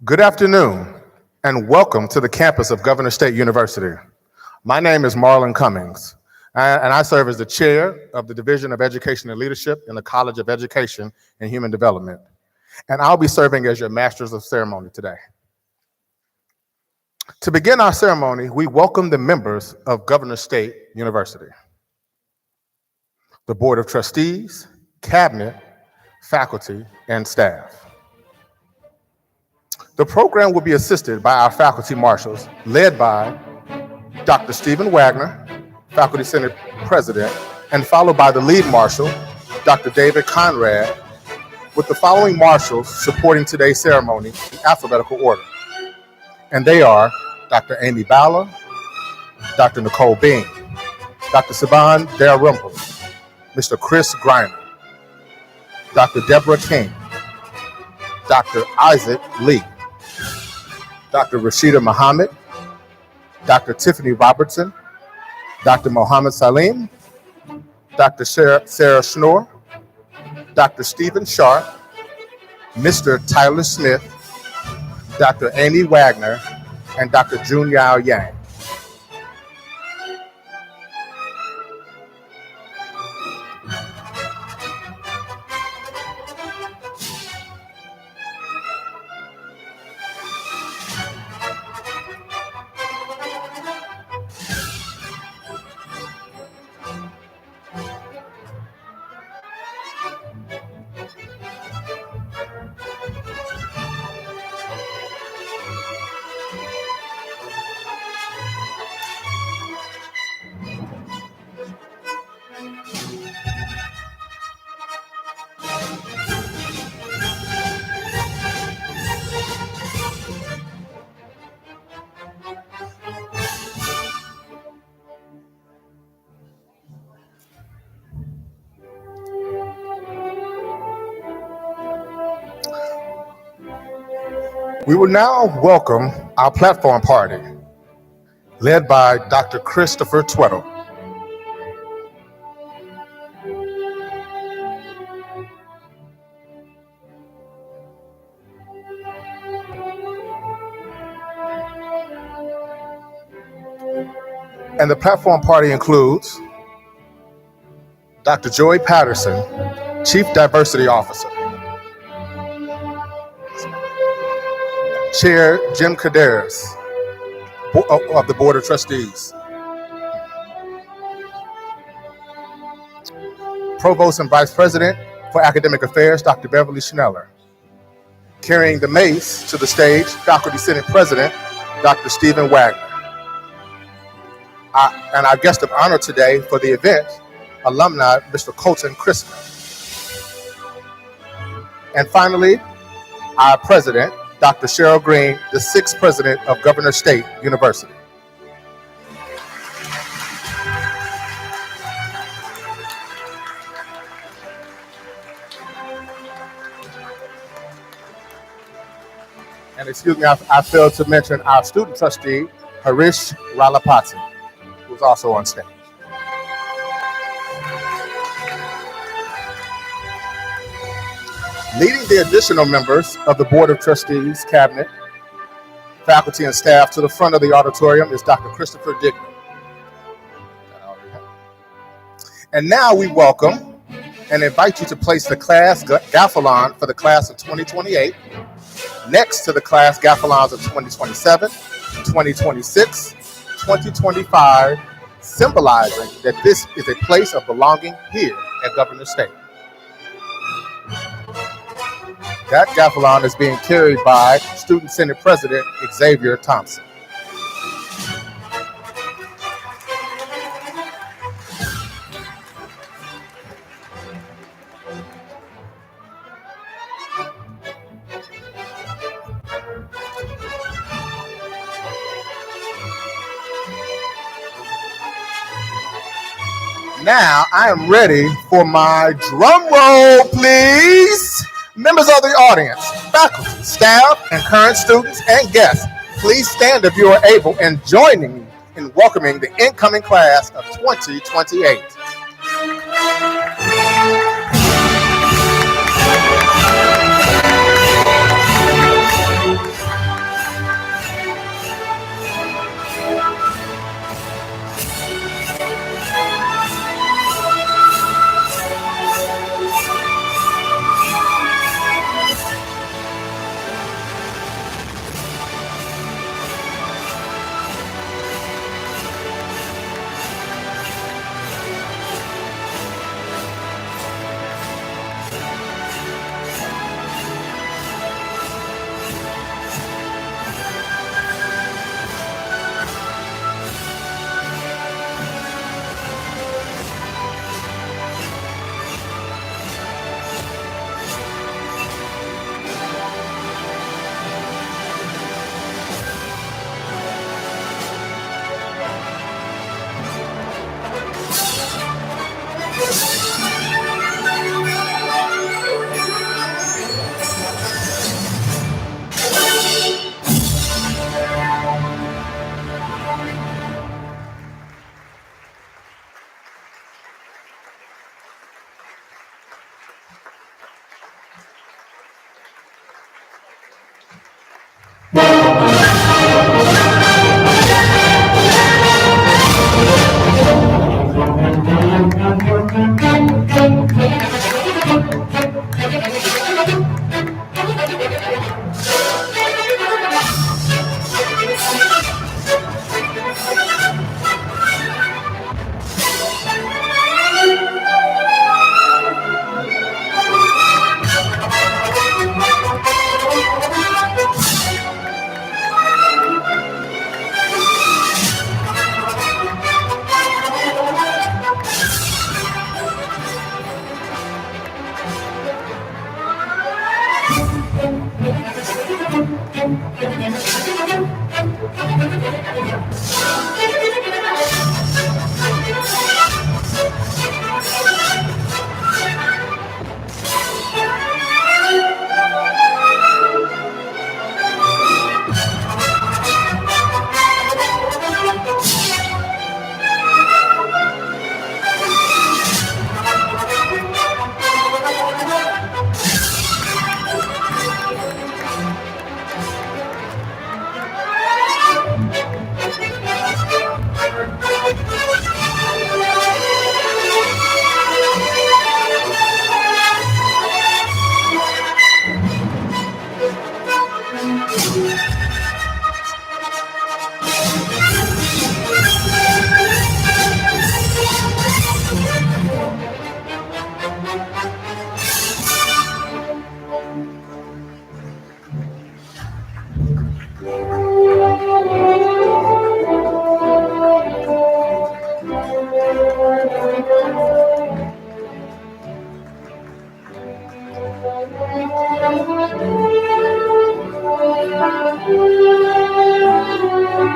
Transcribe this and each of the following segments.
Good afternoon, and welcome to the campus of Governor State University. My name is Marlon Cummings, and I serve as the chair of the Division of Education and Leadership in the College of Education and Human Development, and I'll be serving as your Masters of Ceremony today. To begin our ceremony, we welcome the members of Governor State University, the Board of Trustees, Cabinet, faculty, and staff. The program will be assisted by our faculty marshals, led by Dr. Stephen Wagner, Faculty Senate President, and followed by the lead marshal, Dr. David Conrad, with the following marshals supporting today's ceremony in alphabetical order. And they are Dr. Amy Balla, Dr. Nicole Bean, Dr. Saban Dalrymple, Mr. Chris Griner, Dr. Deborah King, Dr. Isaac Lee, Dr. Rashida Muhammad, Dr. Tiffany Robertson, Dr. Mohammed Salim, Dr. Sarah Schnorr, Dr. Stephen Sharp, Mr. Tyler Smith, Dr. Amy Wagner, and Dr. Jun Yao Yang. We will now welcome our platform party, led by Dr. Christopher Tweddle. And the platform party includes Dr. Joy Patterson, Chief Diversity Officer, Chair Jim Kaderis of the Board of Trustees, Provost and Vice President for Academic Affairs, Dr. Beverly Schneller, carrying the mace to the stage, Faculty Senate President, Dr. Stephen Wagner. And our guest of honor today for the event, alumni Mr. Colton Crispin. And finally, our president, Dr. Cheryl Green, the 6th president of Governor State University. And excuse me, I failed to mention our student trustee, Harish Ralapati, who's also on stage. Leading the additional members of the Board of Trustees, Cabinet, faculty, and staff to the front of the auditorium is Dr. Christopher Dignan. And now we welcome and invite you to place the class gaffalon for the class of 2028 next to the class gaffalons of 2027, 2026, 2025, symbolizing that this is a place of belonging here at Governor State. That gaffalon is being carried by Student Senate President Xavier Thompson. Now I am ready for my drum roll, please. Members of the audience, faculty, staff, and current students and guests, please stand if you are able and join me in welcoming the incoming class of 2028.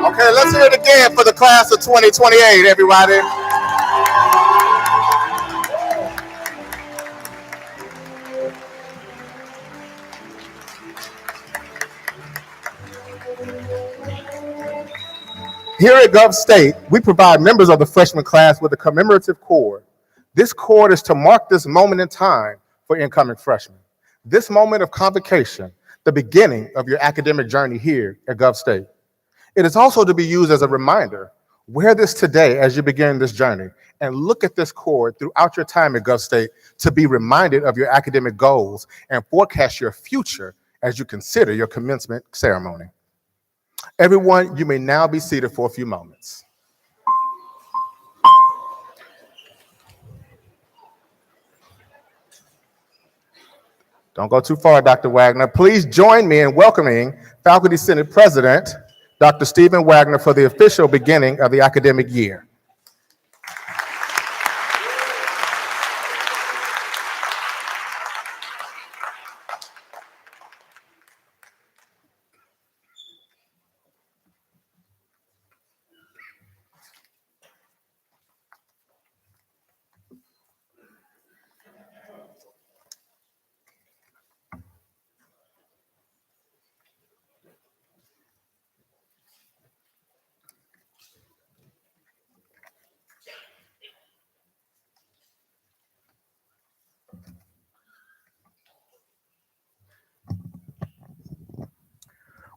Okay, let's hear it again for the class of 2028, everybody. Here at Gov State, we provide members of the freshman class with a commemorative cord. This cord is to mark this moment in time for incoming freshmen. This moment of convocation, the beginning of your academic journey here at Gov State. It is also to be used as a reminder. Wear this today as you begin this journey, and look at this cord throughout your time at Gov State to be reminded of your academic goals and forecast your future as you consider your commencement ceremony. Everyone, you may now be seated for a few moments. Don't go too far, Dr. Wagner. Please join me in welcoming Faculty Senate President, Dr. Stephen Wagner, for the official beginning of the academic year.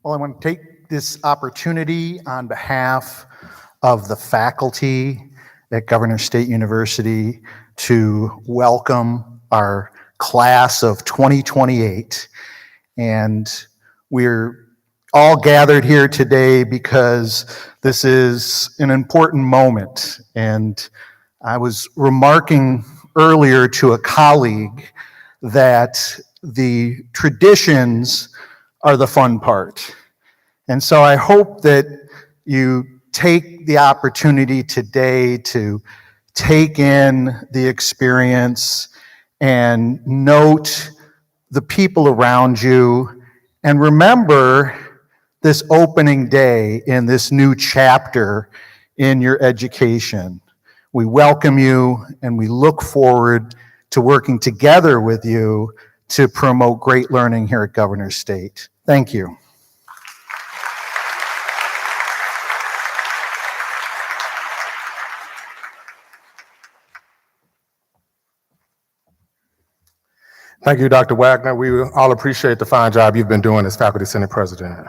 Well, I want to take this opportunity on behalf of the faculty at Governor State University to welcome our class of 2028. And we're all gathered here today because this is an important moment. And I was remarking earlier to a colleague that the traditions are the fun part. And so I hope that you take the opportunity today to take in the experience and note the people around you and remember this opening day in this new chapter in your education. We welcome you and we look forward to working together with you to promote great learning here at Governor State. Thank you. Thank you, Dr. Wagner. We all appreciate the fine job you've been doing as Faculty Senate President.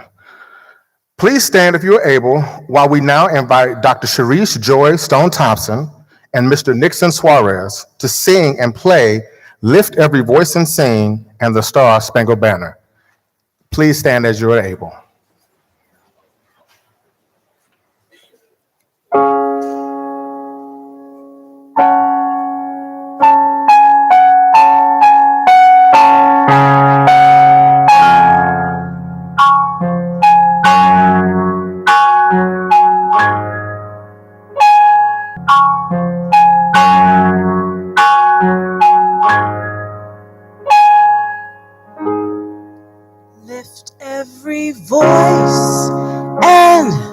Please stand if you are able while we now invite Dr. Sharice Joy Stone-Thompson and Mr. Nixon Suarez to sing and play Lift Every Voice and Sing and the Star Spangled Banner. Please stand as you are able. Lift every voice and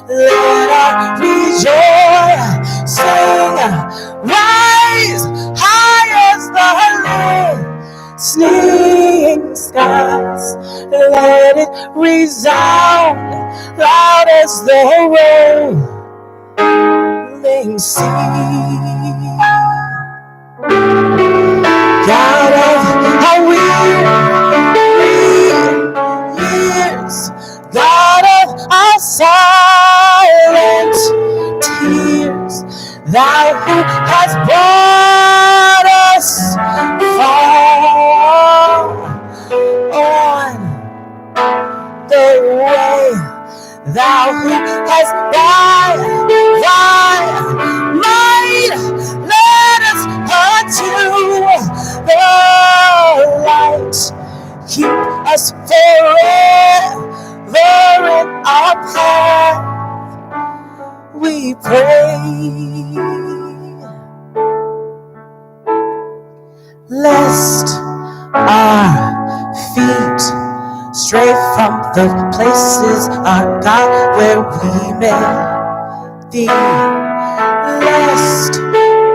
Let our rejoicing rise high as the listening skies. Let it resound loud as the rolling sea. God of our weary years, God of our silent tears, Thou who hast brought us far on the way, Thou who hast by Thy might led us unto the light. Keep us forever in our path, we pray. Lest our feet stray from the places, our God, where we may be. Lest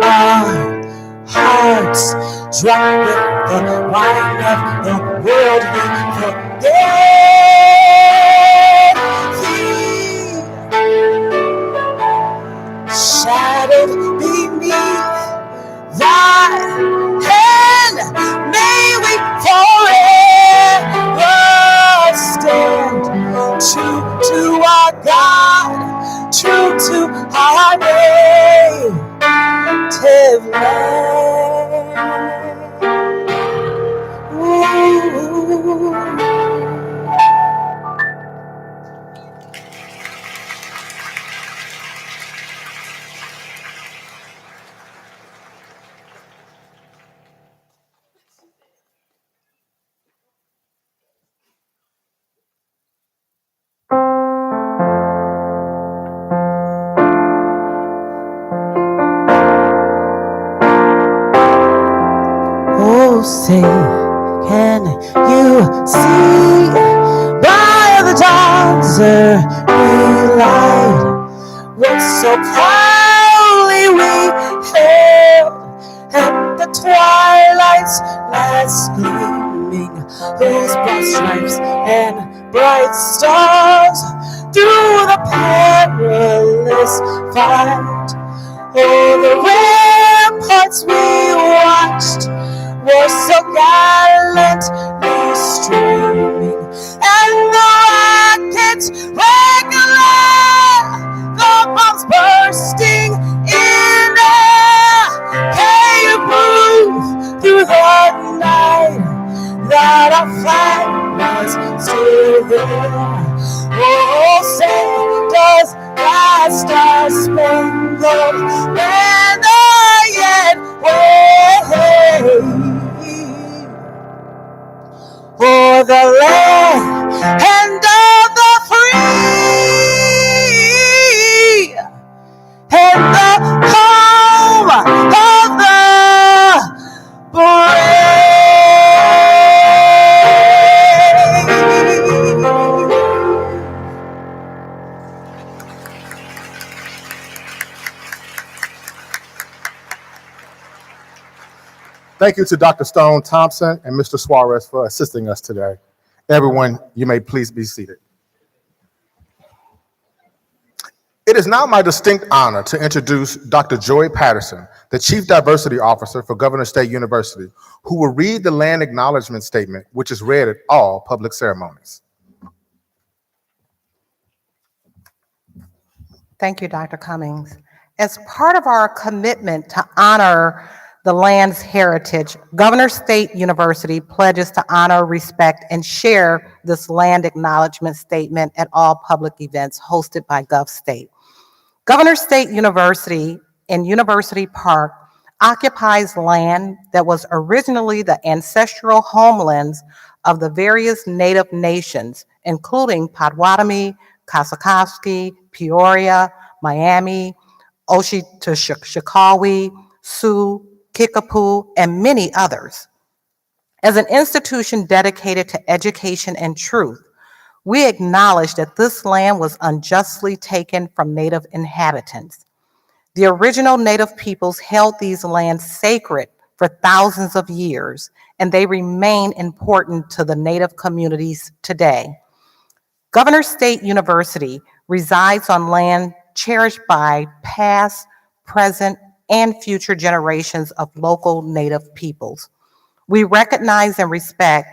our hearts drunk with the wine of the world, we forget Thee. Shadowed beneath Thy hand, may we forever stand, true to our God, true to our native land. Ooh. Oh, say, can you see by the dawn's early light what so proudly we hailed at the twilight's last gleaming, those broad stripes and bright stars through the perilous fight? Oh, the ramparts we watched were so gallantly streaming, and the rockets regular, the bombs bursting in air. Can you prove through the night that our flag was still there? Oh, say, does that star-spangled banner yet wave? For the land of the free and the home of the brave. Thank you to Dr. Stone Thompson and Mr. Suarez for assisting us today. Everyone, you may please be seated. It is now my distinct honor to introduce Dr. Joy Patterson, the Chief Diversity Officer for Governor State University, who will read the land acknowledgement statement, which is read at all public ceremonies. Thank you, Dr. Cummings. As part of our commitment to honor the land's heritage, Governor State University pledges to honor, respect, and share this land acknowledgement statement at all public events hosted by GovState. Governor State University in University Park occupies land that was originally the ancestral homelands of the various Native nations, including Potawatomi, Kaskaskia, Peoria, Miami, Oshikoshikawi, Sioux, Kickapoo, and many others. As an institution dedicated to education and truth, We acknowledge that this land was unjustly taken from Native inhabitants. The original Native peoples held these lands sacred for thousands of years, and they remain important to the Native communities today. Governor State University resides on land cherished by past, present, and future generations of local Native peoples. We recognize and respect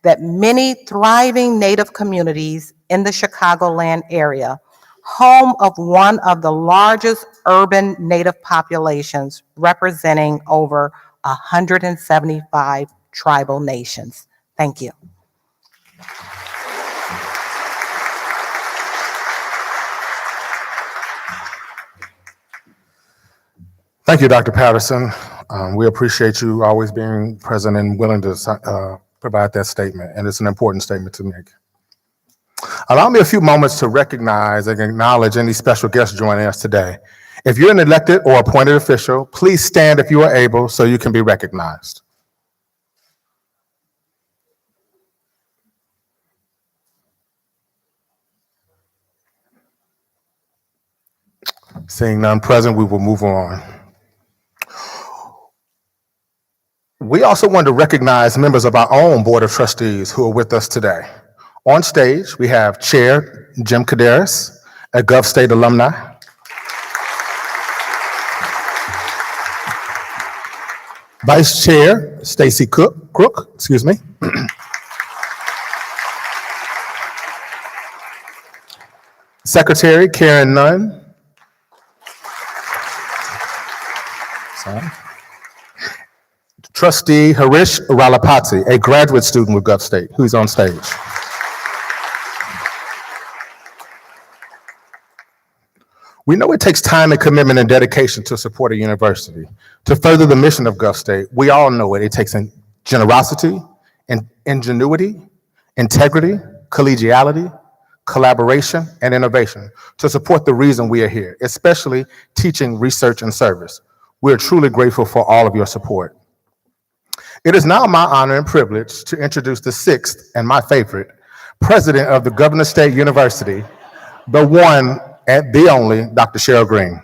that many thriving Native communities in the Chicagoland area, home of one of the largest urban Native populations representing over 175 tribal nations. Thank you. Thank you, Dr. Patterson. We appreciate you always being present and willing to provide that statement, and it's an important statement to make. Allow me a few moments to recognize and acknowledge any special guests joining us today. If you're an elected or appointed official, please stand if you are able so you can be recognized. Seeing none present, we will move on. We also want to recognize members of our own Board of Trustees who are with us today. On stage, we have Chair Jim Kaderis, a Gov State alumni. Vice Chair Stacy Crook, excuse me. Secretary Karen Nunn. Sorry. Trustee Harish Ralapati, a graduate student with Gov State, who's on stage. We know it takes time and commitment and dedication to support a university. To further the mission of Gov State, we all know it takes generosity, and ingenuity, integrity, collegiality, collaboration, and innovation to support the reason we are here, especially teaching, research, and service. We are truly grateful for all of your support. It is now my honor and privilege to introduce the sixth, and my favorite, president of the Governor State University, the one and the only Dr. Cheryl Green.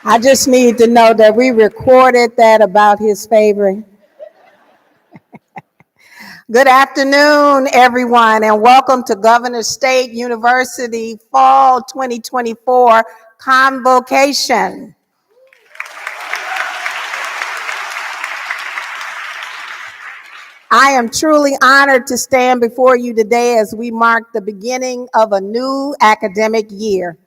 I just need to know that we recorded that about his favorite. Good afternoon, everyone, and welcome to Governor State University Fall 2024 Convocation. I am truly honored to stand before you today as we mark the beginning of a new academic year.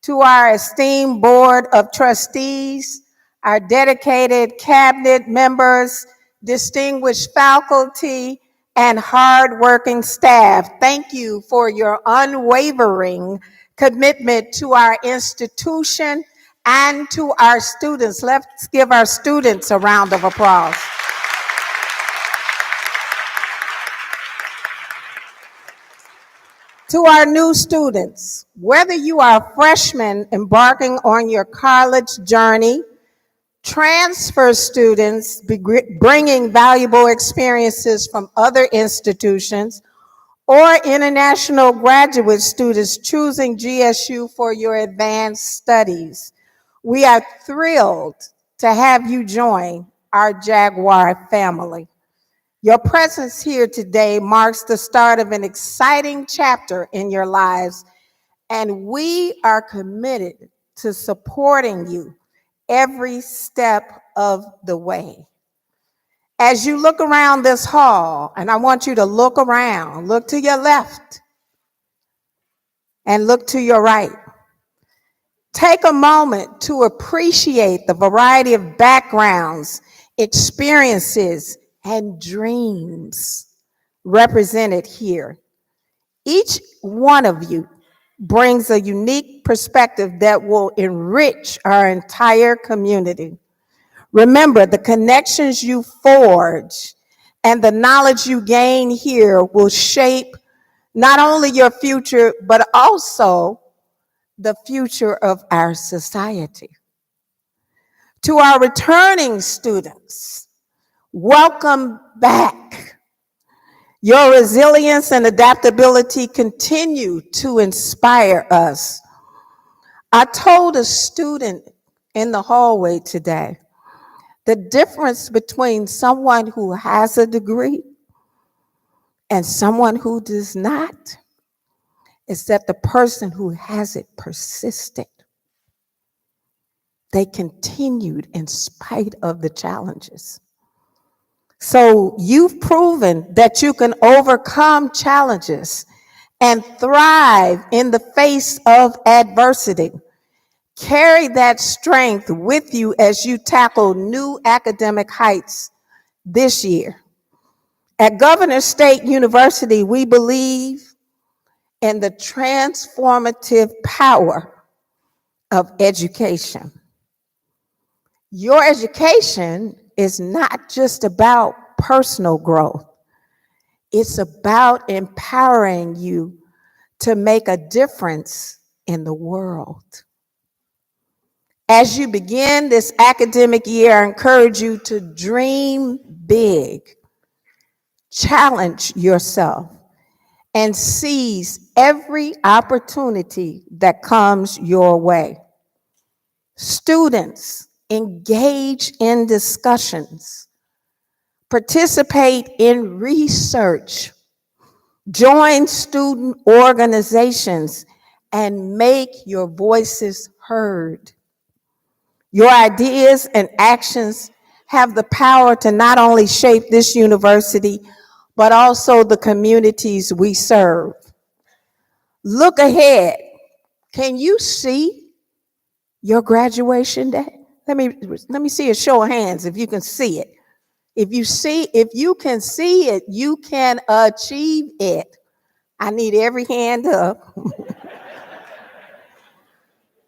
To our esteemed Board of Trustees, our dedicated cabinet members, distinguished faculty, and hardworking staff, thank you for your unwavering commitment to our institution and to our students. Let's give our students a round of applause. To our new students, whether you are freshmen embarking on your college journey, transfer students bringing valuable experiences from other institutions, or international graduate students choosing GSU for your advanced studies, we are thrilled to have you join our Jaguar family. Your presence here today marks the start of an exciting chapter in your lives, and we are committed to supporting you every step of the way. As you look around this hall, and I want you to look around, look to your left and look to your right. Take a moment to appreciate the variety of backgrounds, experiences, and dreams represented here. Each one of you brings a unique perspective that will enrich our entire community. Remember, the connections you forge and the knowledge you gain here will shape not only your future, but also the future of our society. To our returning students, welcome back. Your resilience and adaptability continue to inspire us. I told a student in the hallway today, the difference between someone who has a degree and someone who does not is that the person who has it persisted. They continued in spite of the challenges. So you've proven that you can overcome challenges and thrive in the face of adversity. Carry that strength with you as you tackle new academic heights this year. At Governor State University, we believe in the transformative power of education. Your education is not just about personal growth. It's about empowering you to make a difference in the world. As you begin this academic year, I encourage you to dream big, challenge yourself, and seize every opportunity that comes your way. Students, engage in discussions, participate in research, join student organizations, and make your voices heard. Your ideas and actions have the power to not only shape this university, but also the communities we serve. Look ahead. Can you see your graduation day? Let me see a show of hands if you can see it. If you can see it, you can achieve it. I need every hand up.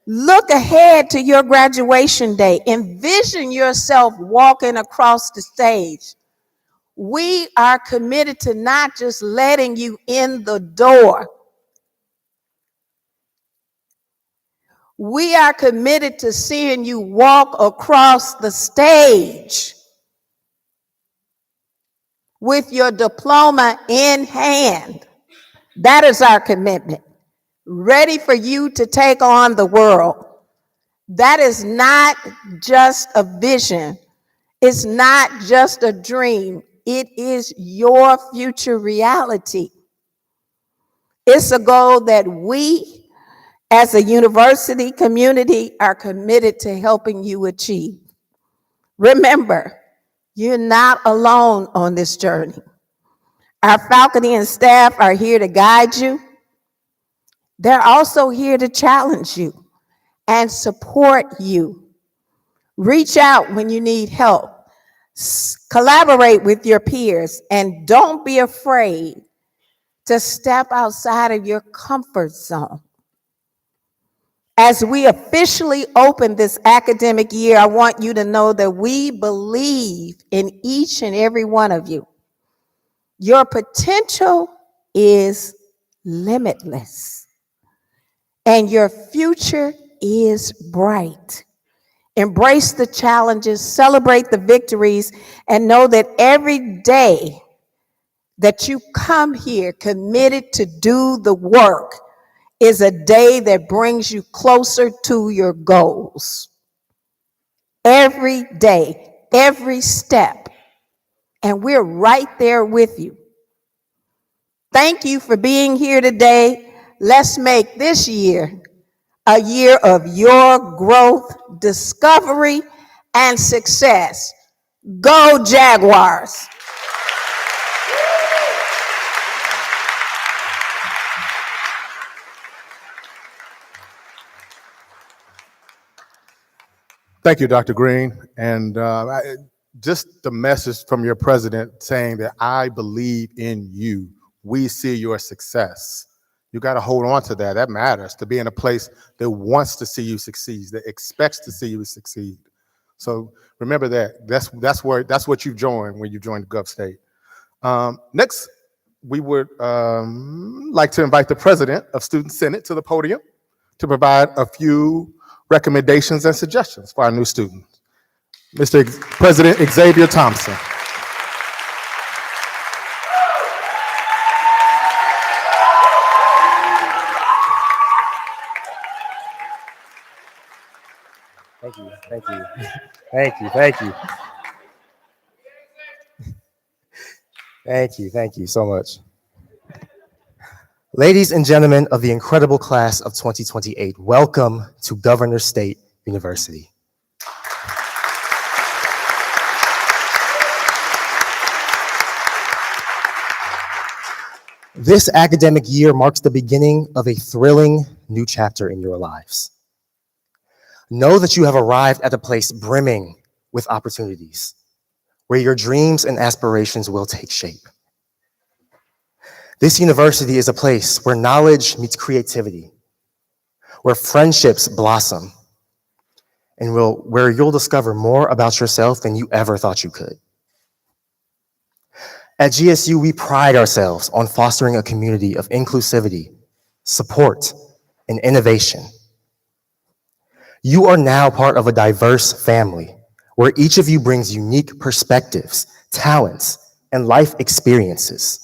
Look ahead to your graduation day. Envision yourself walking across the stage. We are committed to not just letting you in the door. We are committed to seeing you walk across the stage with your diploma in hand. That is our commitment. Ready for you to take on the world. That is not just a vision. It's not just a dream. It is your future reality. It's a goal that we, as a university community, are committed to helping you achieve. Remember, you're not alone on this journey. Our faculty and staff are here to guide you. They're also here to challenge you and support you. Reach out when you need help. Collaborate with your peers, and don't be afraid to step outside of your comfort zone. As we officially open this academic year, I want you to know that we believe in each and every one of you. Your potential is limitless, and your future is bright. Embrace the challenges, celebrate the victories, and know that every day that you come here committed to do the work is a day that brings you closer to your goals. Every day, every step, and we're right there with you. Thank you for being here today. Let's make this year a year of your growth, discovery, and success. Go Jaguars! Thank you, Dr. Green. And just the message from your president saying that I believe in you. We see your success. You got to hold on to that. That matters, to be in a place that wants to see you succeed, that expects to see you succeed. So remember that. That's what you joined when you joined Gov State. Next, we would like to invite the president of Student Senate to the podium to provide a few recommendations and suggestions for our new students. Mr. President Xavier Thompson. Thank you, thank you, thank you, thank you. Thank you so much. Ladies and gentlemen of the incredible class of 2028, welcome to Governor State University. This academic year marks the beginning of a thrilling new chapter in your lives. Know that you have arrived at a place brimming with opportunities, where your dreams and aspirations will take shape. This university is a place where knowledge meets creativity, where friendships blossom, and where you'll discover more about yourself than you ever thought you could. At GSU, we pride ourselves on fostering a community of inclusivity, support, and innovation. You are now part of a diverse family where each of you brings unique perspectives, talents, and life experiences.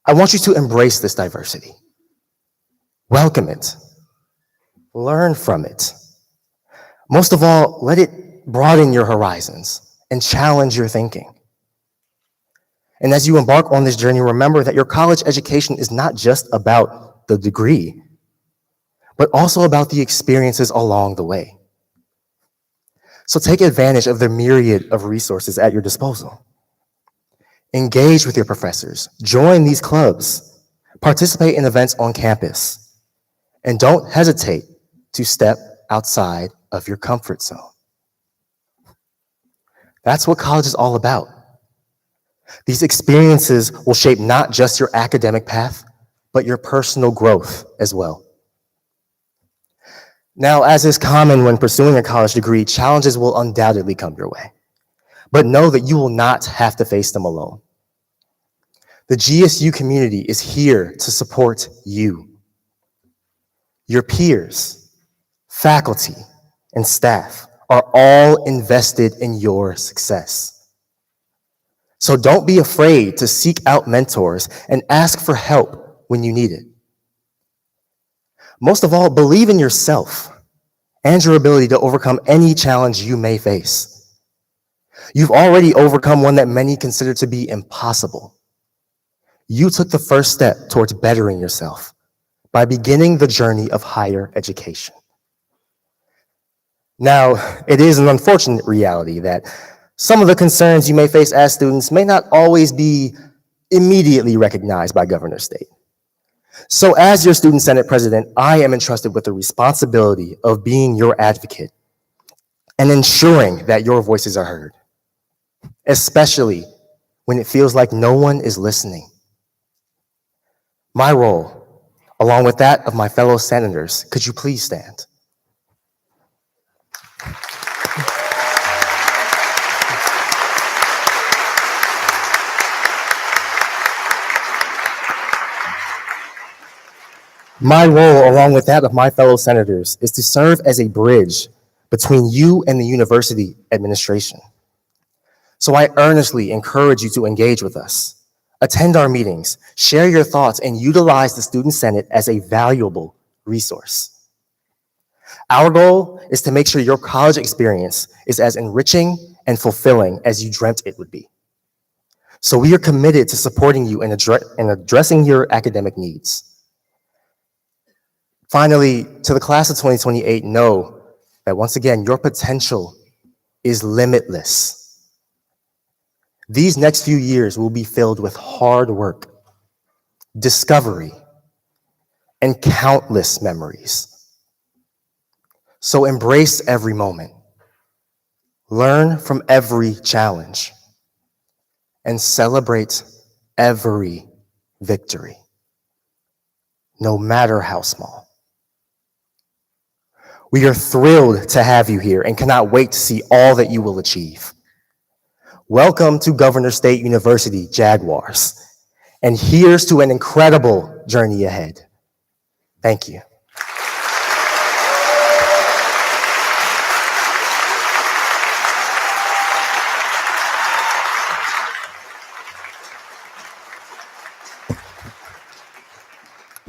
I want you to embrace this diversity. Welcome it. Learn from it. Most of all, let it broaden your horizons and challenge your thinking. And as you embark on this journey, remember that your college education is not just about the degree, but also about the experiences along the way. So take advantage of the myriad of resources at your disposal. Engage with your professors, join these clubs, participate in events on campus, and don't hesitate to step outside of your comfort zone. That's what college is all about. These experiences will shape not just your academic path, but your personal growth as well. Now, as is common when pursuing a college degree, challenges will undoubtedly come your way. But know that you will not have to face them alone. The GSU community is here to support you. Your peers, faculty, and staff are all invested in your success. So don't be afraid to seek out mentors and ask for help when you need it. Most of all, believe in yourself and your ability to overcome any challenge you may face. You've already overcome one that many consider to be impossible. You took the first step towards bettering yourself by beginning the journey of higher education. Now, it is an unfortunate reality that some of the concerns you may face as students may not always be immediately recognized by Governor State. So as your Student Senate President, I am entrusted with the responsibility of being your advocate and ensuring that your voices are heard, especially when it feels like no one is listening. My role, along with that of my fellow senators, could you please stand? My role, along with that of my fellow senators, is to serve as a bridge between you and the university administration. So I earnestly encourage you to engage with us, attend our meetings, share your thoughts, and utilize the Student Senate as a valuable resource. Our goal is to make sure your college experience is as enriching and fulfilling as you dreamt it would be. So we are committed to supporting you in addressing your academic needs. Finally, to the class of 2028, know that once again, your potential is limitless. These next few years will be filled with hard work, discovery, and countless memories. So embrace every moment, learn from every challenge, and celebrate every victory, no matter how small. We are thrilled to have you here and cannot wait to see all that you will achieve. Welcome to Governor State University, Jaguars. And here's to an incredible journey ahead. Thank you.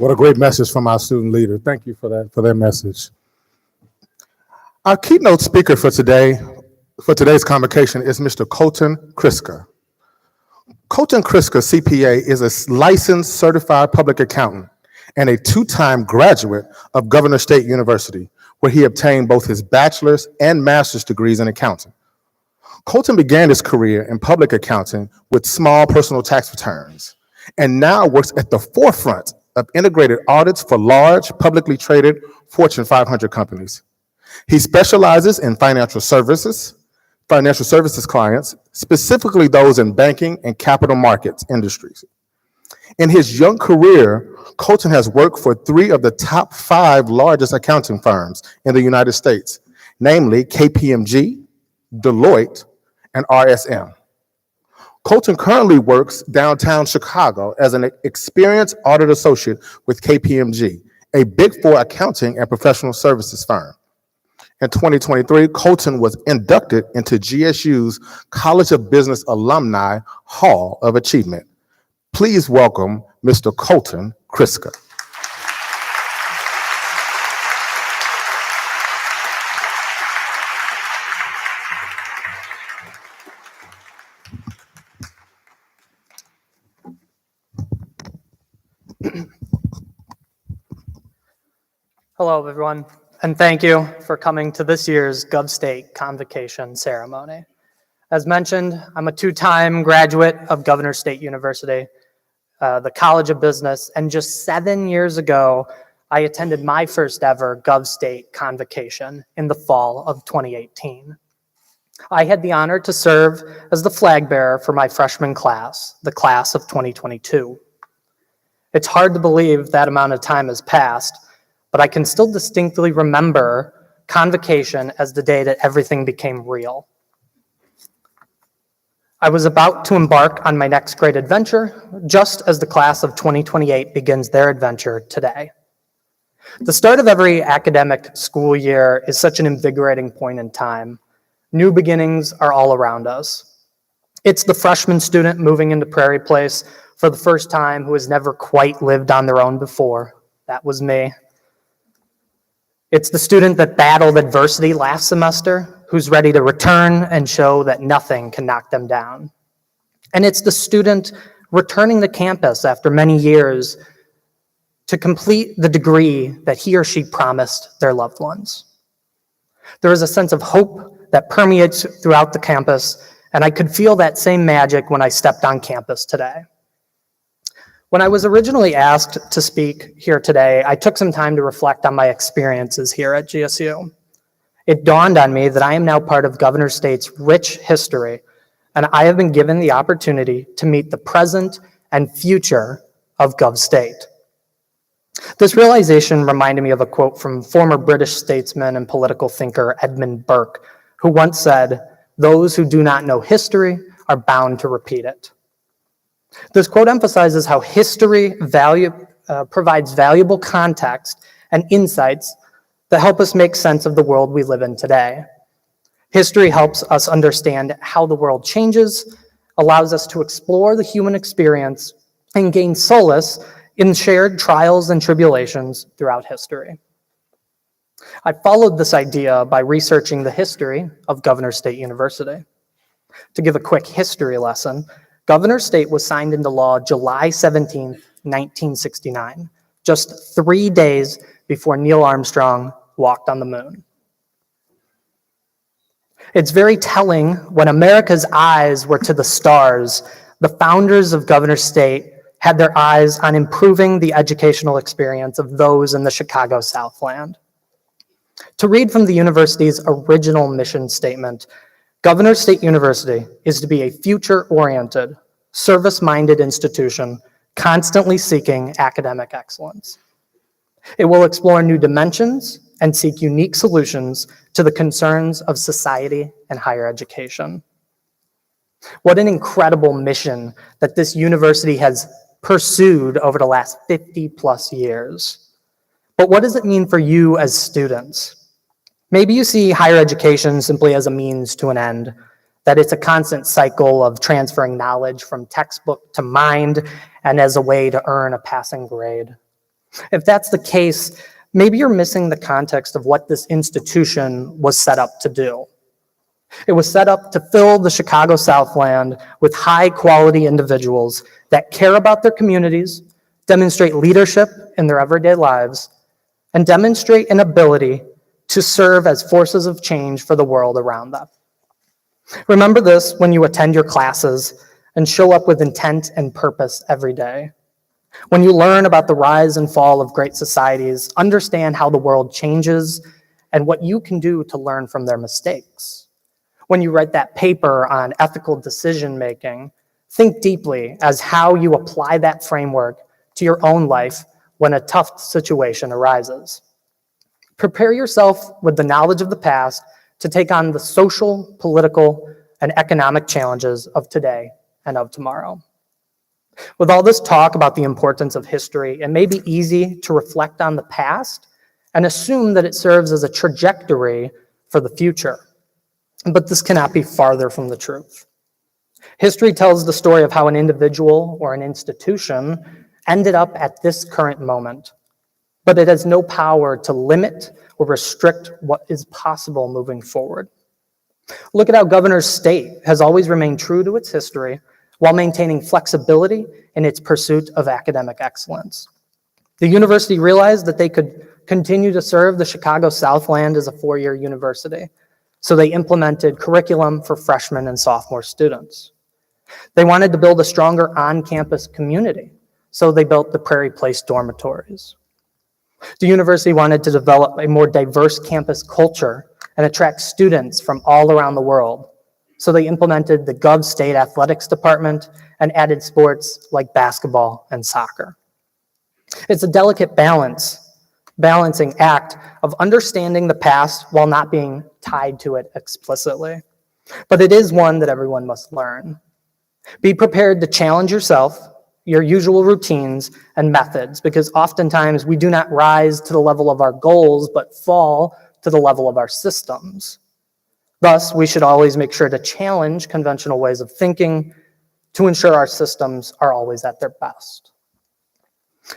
What a great message from our student leader. Thank you for that message. Our keynote speaker for today's convocation is Mr. Colton Kriska. Colton Kriska, CPA, is a licensed certified public accountant and a two-time graduate of Governor State University, where he obtained both his bachelor's and master's degrees in accounting. Colton began his career in public accounting with small personal tax returns, and now works at the forefront of integrated audits for large, publicly traded Fortune 500 companies. He specializes in financial services clients, specifically those in banking and capital markets industries. In his young career, Colton has worked for 3 of the top 5 largest accounting firms in the United States, namely KPMG, Deloitte, and RSM. Colton currently works downtown Chicago as an experienced audit associate with KPMG, a Big 4 accounting and professional services firm. In 2023, Colton was inducted into GSU's College of Business Alumni Hall of Achievement. Please welcome Mr. Colton Kriska. Hello, everyone, and thank you for coming to this year's GovState Convocation ceremony. As mentioned, I'm a 2-time graduate of Governor State University, the College of Business, and just 7 years ago, I attended my first ever GovState Convocation in the fall of 2018. I had the honor to serve as the flag bearer for my freshman class, the class of 2022. It's hard to believe that amount of time has passed, but I can still distinctly remember Convocation as the day that everything became real. I was about to embark on my next great adventure, just as the class of 2028 begins their adventure today. The start of every academic school year is such an invigorating point in time. New beginnings are all around us. It's the freshman student moving into Prairie Place for the first time who has never quite lived on their own before. That was me. It's the student that battled adversity last semester, who's ready to return and show that nothing can knock them down. And it's the student returning to campus after many years to complete the degree that he or she promised their loved ones. There is a sense of hope that permeates throughout the campus, and I could feel that same magic when I stepped on campus today. When I was originally asked to speak here today, I took some time to reflect on my experiences here at GSU. It dawned on me that I am now part of Governor State's rich history, and I have been given the opportunity to meet the present and future of Gov State. This realization reminded me of a quote from former British statesman and political thinker Edmund Burke, who once said, "Those who do not know history are bound to repeat it." This quote emphasizes how history provides valuable context and insights that help us make sense of the world we live in today. History helps us understand how the world changes, allows us to explore the human experience, and gain solace in shared trials and tribulations throughout history. I followed this idea by researching the history of Governor State University. To give a quick history lesson, Governor State was signed into law July 17, 1969, just 3 days before Neil Armstrong walked on the moon. It's very telling when America's eyes were to the stars, the founders of Governor State had their eyes on improving the educational experience of those in the Chicago Southland. To read from the university's original mission statement, Governor State University is to be a future-oriented, service-minded institution constantly seeking academic excellence. It will explore new dimensions and seek unique solutions to the concerns of society and higher education. What an incredible mission that this university has pursued over the last 50+ years. But what does it mean for you as students? Maybe you see higher education simply as a means to an end, that it's a constant cycle of transferring knowledge from textbook to mind and as a way to earn a passing grade. If that's the case, maybe you're missing the context of what this institution was set up to do. It was set up to fill the Chicago Southland with high-quality individuals that care about their communities, demonstrate leadership in their everyday lives, and demonstrate an ability to serve as forces of change for the world around them. Remember this when you attend your classes and show up with intent and purpose every day. When you learn about the rise and fall of great societies, understand how the world changes and what you can do to learn from their mistakes. When you write that paper on ethical decision-making, think deeply as how you apply that framework to your own life when a tough situation arises. Prepare yourself with the knowledge of the past to take on the social, political, and economic challenges of today and of tomorrow. With all this talk about the importance of history, it may be easy to reflect on the past and assume that it serves as a trajectory for the future. But this cannot be farther from the truth. History tells the story of how an individual or an institution ended up at this current moment, but it has no power to limit or restrict what is possible moving forward. Look at how Governor's State has always remained true to its history while maintaining flexibility in its pursuit of academic excellence. The university realized that they could continue to serve the Chicago Southland as a four-year university, so they implemented curriculum for freshmen and sophomore students. They wanted to build a stronger on-campus community, so they built the Prairie Place dormitories. The university wanted to develop a more diverse campus culture and attract students from all around the world, so they implemented the Gov State Athletics Department and added sports like basketball and soccer. It's a delicate balancing act of understanding the past while not being tied to it explicitly. But it is one that everyone must learn. Be prepared to challenge yourself, your usual routines and methods, because oftentimes we do not rise to the level of our goals, but fall to the level of our systems. Thus, we should always make sure to challenge conventional ways of thinking to ensure our systems are always at their best.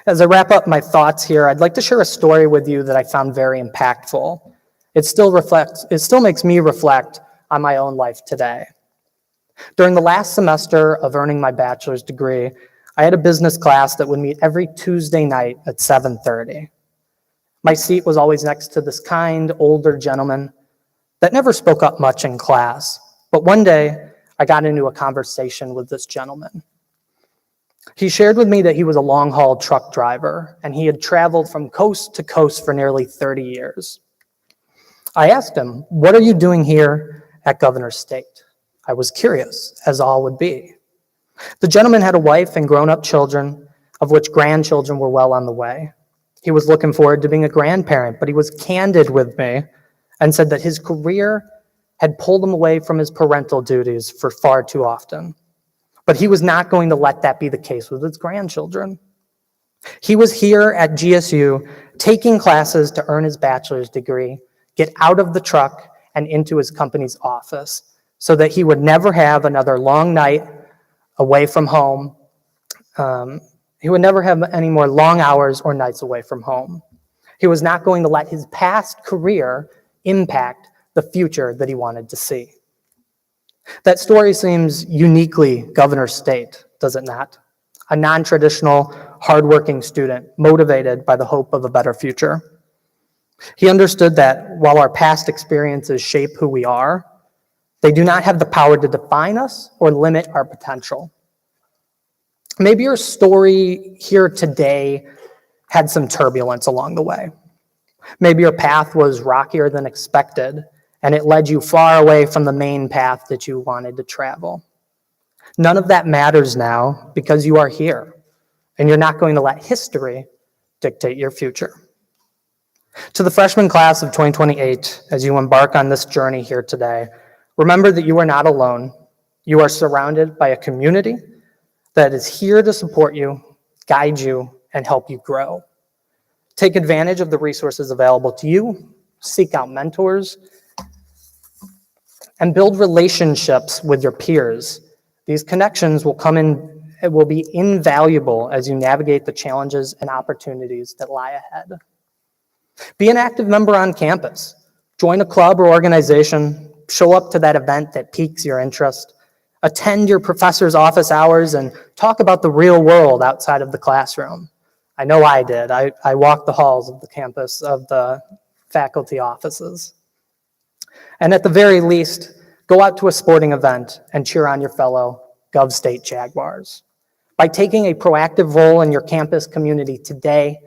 As I wrap up my thoughts here, I'd like to share a story with you that I found very impactful. It still makes me reflect on my own life today. During the last semester of earning my bachelor's degree, I had a business class that would meet every Tuesday night at 7:30. My seat was always next to this kind, older gentleman that never spoke up much in class. But one day, I got into a conversation with this gentleman. He shared with me that he was a long-haul truck driver, and he had traveled from coast to coast for nearly 30 years. I asked him, "What are you doing here at Governor's State?" I was curious, as all would be. The gentleman had a wife and grown-up children, of which grandchildren were well on the way. He was looking forward to being a grandparent, but he was candid with me and said that his career had pulled him away from his parental duties for far too often. But he was not going to let that be the case with his grandchildren. He was here at GSU taking classes to earn his bachelor's degree, get out of the truck and into his company's office so that he would never have another long night away from home. He would never have any more long hours or nights away from home. He was not going to let his past career impact the future that he wanted to see. That story seems uniquely Governor's State, does it not? A non-traditional, hardworking student motivated by the hope of a better future. He understood that while our past experiences shape who we are, they do not have the power to define us or limit our potential. Maybe your story here today had some turbulence along the way. Maybe your path was rockier than expected, and it led you far away from the main path that you wanted to travel. None of that matters now because you are here, and you're not going to let history dictate your future. To the freshman class of 2028, as you embark on this journey here today, remember that you are not alone. You are surrounded by a community that is here to support you, guide you, and help you grow. Take advantage of the resources available to you, seek out mentors, and build relationships with your peers. These connections will come in It will be invaluable as you navigate the challenges and opportunities that lie ahead. Be an active member on campus. Join a club or organization. Show up to that event that piques your interest. Attend your professor's office hours and talk about the real world outside of the classroom. I know I did. I walked the halls of the campus of the faculty offices. And at the very least, go out to a sporting event and cheer on your fellow Gov State Jaguars. By taking a proactive role in your campus community today,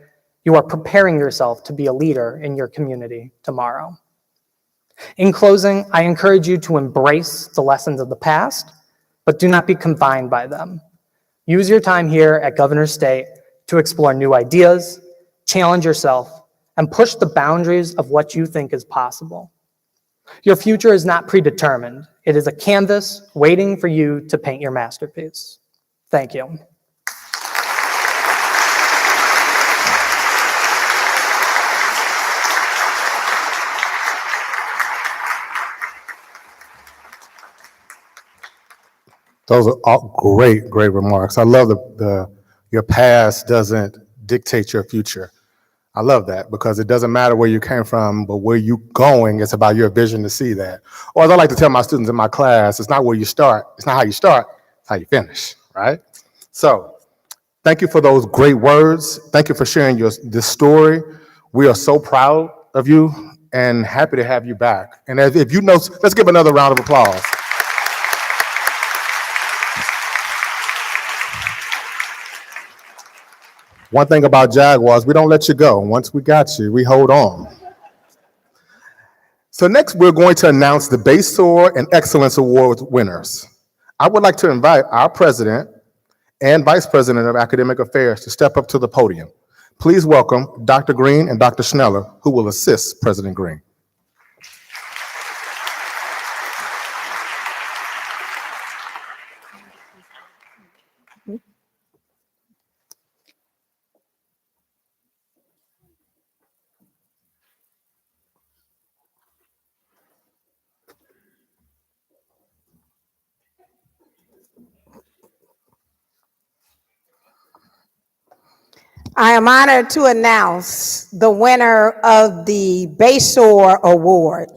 you are preparing yourself to be a leader in your community tomorrow. In closing, I encourage you to embrace the lessons of the past, but do not be confined by them. Use your time here at Governor State to explore new ideas, challenge yourself, and push the boundaries of what you think is possible. Your future is not predetermined. It is a canvas waiting for you to paint your masterpiece. Thank you. Those are all great, great remarks. I love your past doesn't dictate your future. I love that because it doesn't matter where you came from, but where you're going, it's about your vision to see that. Or as I like to tell my students in my class, it's not where you start, it's not how you start, it's how you finish, right? So thank you for those great words. Thank you for sharing this story. We are so proud of you and happy to have you back. And if you know, let's give another round of applause. One thing about Jaguars, we don't let you go. Once we got you, we hold on. So next, we're going to announce the Baysore and Excellence Awards winners. I would like to invite our president and vice president of academic affairs to step up to the podium. Please welcome Dr. Green and Dr. Schneller, who will assist President Green. I am honored to announce the winner of the Baysore Award.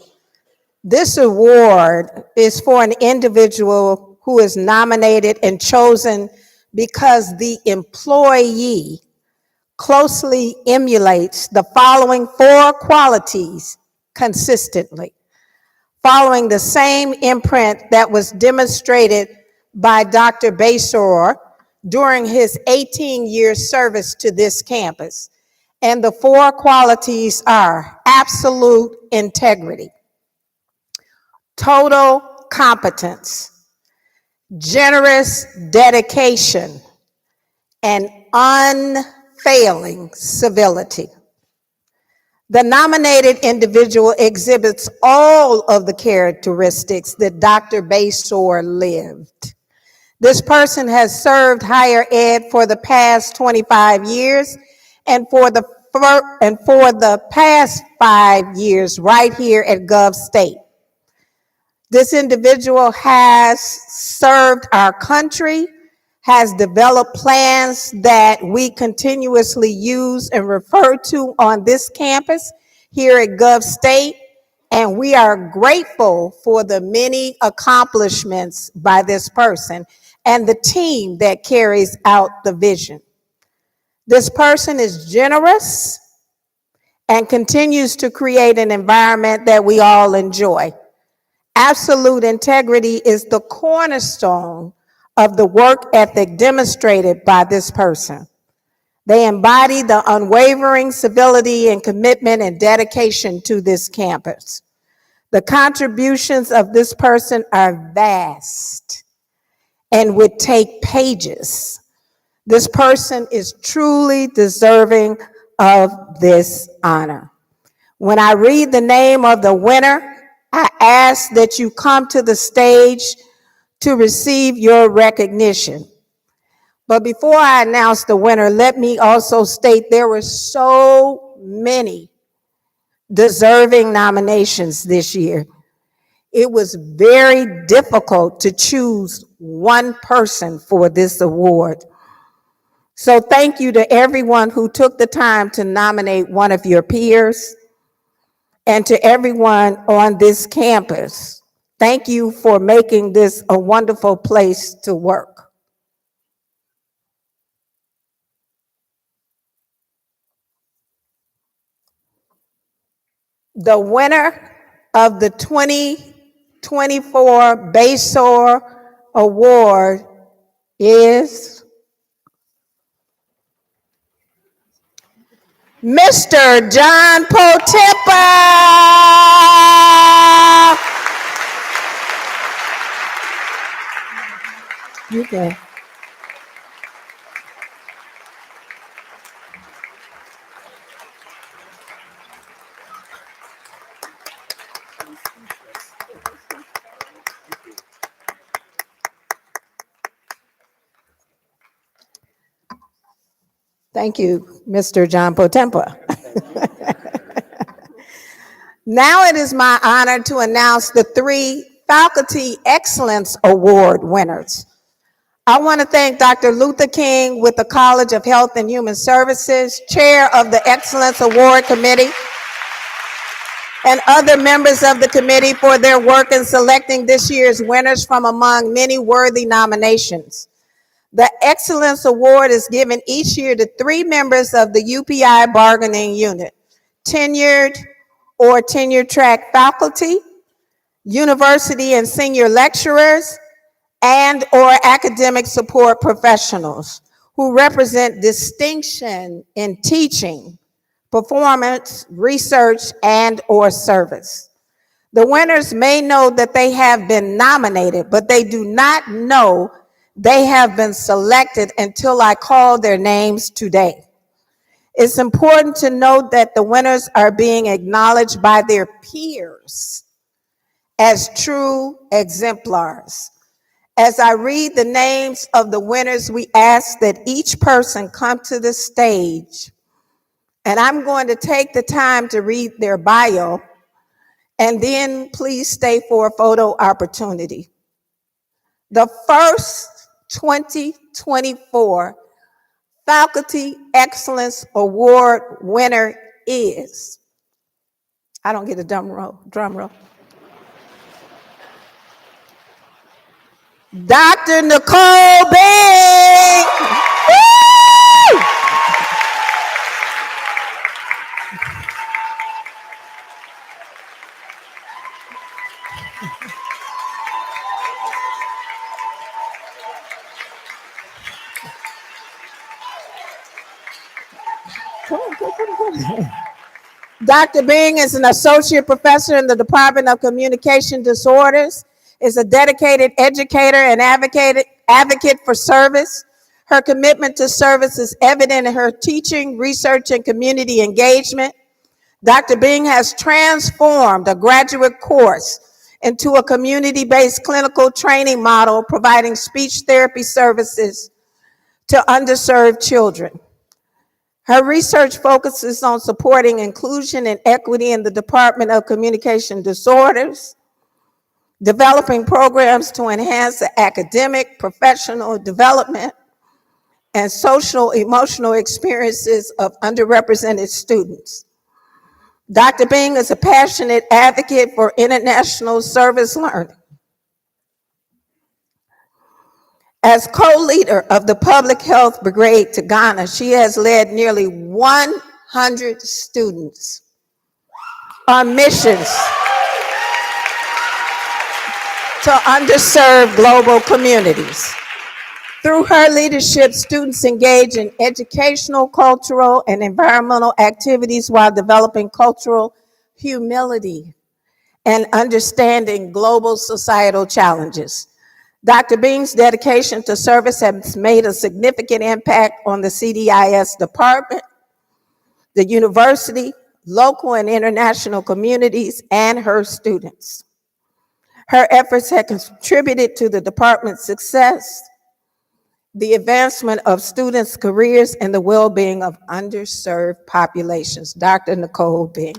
This award is for an individual who is nominated and chosen because the employee closely emulates the following 4 qualities consistently, following the same imprint that was demonstrated by Dr. Baysore during his 18-year service to this campus. And the 4 qualities are absolute integrity, total competence, generous dedication, and unfailing civility. The nominated individual exhibits all of the characteristics that Dr. Baysore lived. This person has served higher ed for the past 25 years and for the past 5 years right here at Gov State. This individual has served our country, has developed plans that we continuously use and refer to on this campus here at Gov State, and we are grateful for the many accomplishments by this person and the team that carries out the vision. This person is generous and continues to create an environment that we all enjoy. Absolute integrity is the cornerstone of the work ethic demonstrated by this person. They embody the unwavering civility and commitment and dedication to this campus. The contributions of this person are vast and would take pages. This person is truly deserving of this honor. When I read the name of the winner, I ask that you come to the stage to receive your recognition. But before I announce the winner, let me also state there were so many deserving nominations this year. It was very difficult to choose one person for this award. So thank you to everyone who took the time to nominate one of your peers, and to everyone on this campus. Thank you for making this a wonderful place to work. The winner of the 2024 Baysore Award is Mr. John Potempa. Okay. Thank you, Mr. John Potempa. Now it is my honor to announce the 3 Faculty Excellence Award winners. I want to thank Dr. Luther King with the College of Health and Human Services, Chair of the Excellence Award Committee, and other members of the committee for their work in selecting this year's winners from among many worthy nominations. The Excellence Award is given each year to 3 members of the UPI bargaining unit: tenured or tenure-track faculty, university and senior lecturers, and or academic support professionals who represent distinction in teaching, performance, research, and or service. The winners may know that they have been nominated, but they do not know they have been selected until I call their names today. It's important to note that the winners are being acknowledged by their peers as true exemplars. As I read the names of the winners, we ask that each person come to the stage, and I'm going to take the time to read their bio, and then please stay for a photo opportunity. The first 2024 Faculty Excellence Award winner is, I don't get a drum roll. Dr. Nicole Bing. Woo! Dr. Bing is an associate professor in the Department of Communication Disorders, is a dedicated educator and advocate for service. Her commitment to service is evident in her teaching, research, and community engagement. Dr. Bing has transformed a graduate course into a community-based clinical training model, providing speech therapy services to underserved children. Her research focuses on supporting inclusion and equity in the Department of Communication Disorders, developing programs to enhance the academic, professional development, and social emotional experiences of underrepresented students. Dr. Bing is a passionate advocate for international service learning. As co-leader of the Public Health Brigade to Ghana, she has led nearly 100 students on missions to underserved global communities. Through her leadership, students engage in educational, cultural, and environmental activities while developing cultural humility and understanding global societal challenges. Dr. Bing's dedication to service has made a significant impact on the CDIS department, the university, local and international communities, and her students. Her efforts have contributed to the department's success, the advancement of students' careers, and the well-being of underserved populations. Dr. Nicole Bing.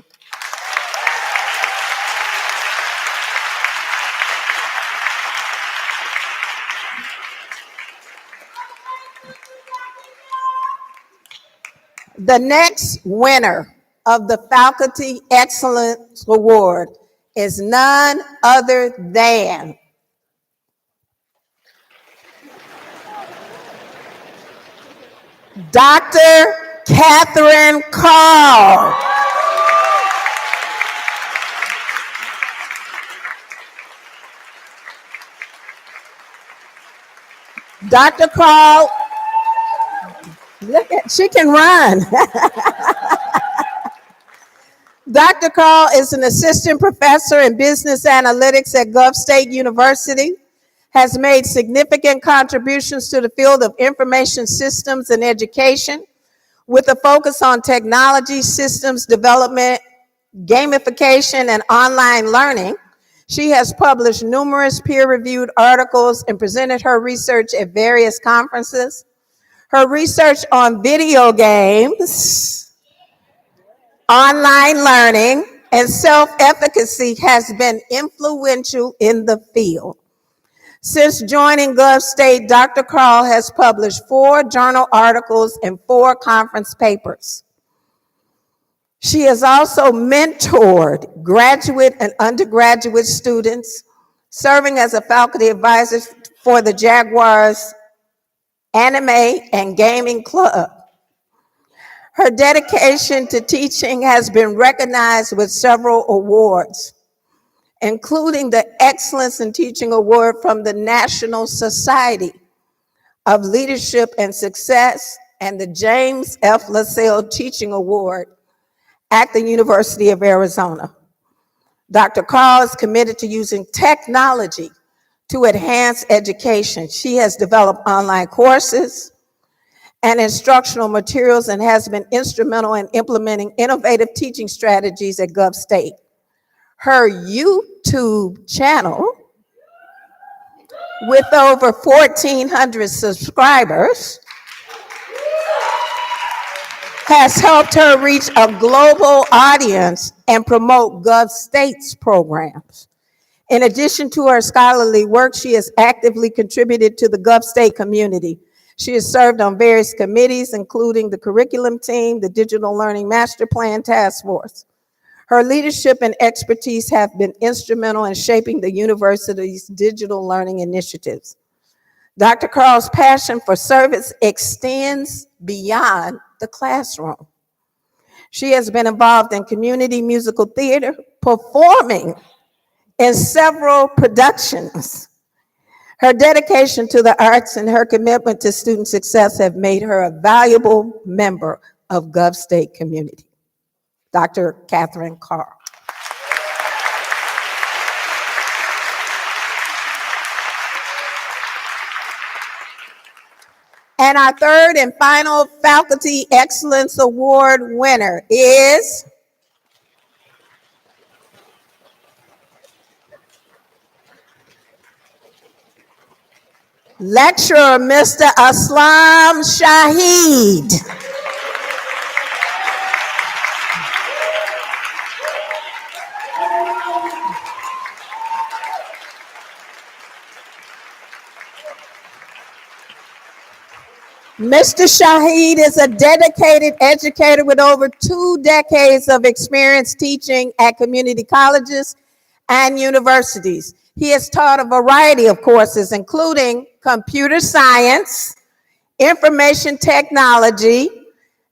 The next winner of the Faculty Excellence Award is none other than Dr. Catherine Carl. Dr. Carl, look at, she can run. Dr. Carl is an assistant professor in business analytics at Gulf State University, has made significant contributions to the field of information systems and education with a focus on technology, systems development, gamification, and online learning. She has published numerous peer-reviewed articles and presented her research at various conferences. Her research on video games, online learning, and self-efficacy has been influential in the field. Since joining Gulf State, Dr. Carl has published 4 journal articles and 4 conference papers. She has also mentored graduate and undergraduate students, serving as a faculty advisor for the Jaguars Anime and Gaming Club. Her dedication to teaching has been recognized with several awards, including the Excellence in Teaching Award from the National Society of Leadership and Success and the James F. LaSalle Teaching Award at the University of Arizona. Dr. Carl is committed to using technology to enhance education. She has developed online courses and instructional materials and has been instrumental in implementing innovative teaching strategies at Gulf State. Her YouTube channel, with over 1,400 subscribers, has helped her reach a global audience and promote Gulf State's programs. In addition to her scholarly work, she has actively contributed to the Gulf State community. She has served on various committees, including the curriculum team, the Digital Learning Master Plan Task Force. Her leadership and expertise have been instrumental in shaping the university's digital learning initiatives. Dr. Carl's passion for service extends beyond the classroom. She has been involved in community musical theater, performing in several productions. Her dedication to the arts and her commitment to student success have made her a valuable member of Gulf State community. Dr. Catherine Carl. And our third and final Faculty Excellence Award winner is Lecturer Mr. Aslam Shahid. Mr. Shahid is a dedicated educator with over 2 decades of experience teaching at community colleges and universities. He has taught a variety of courses, including computer science, information technology,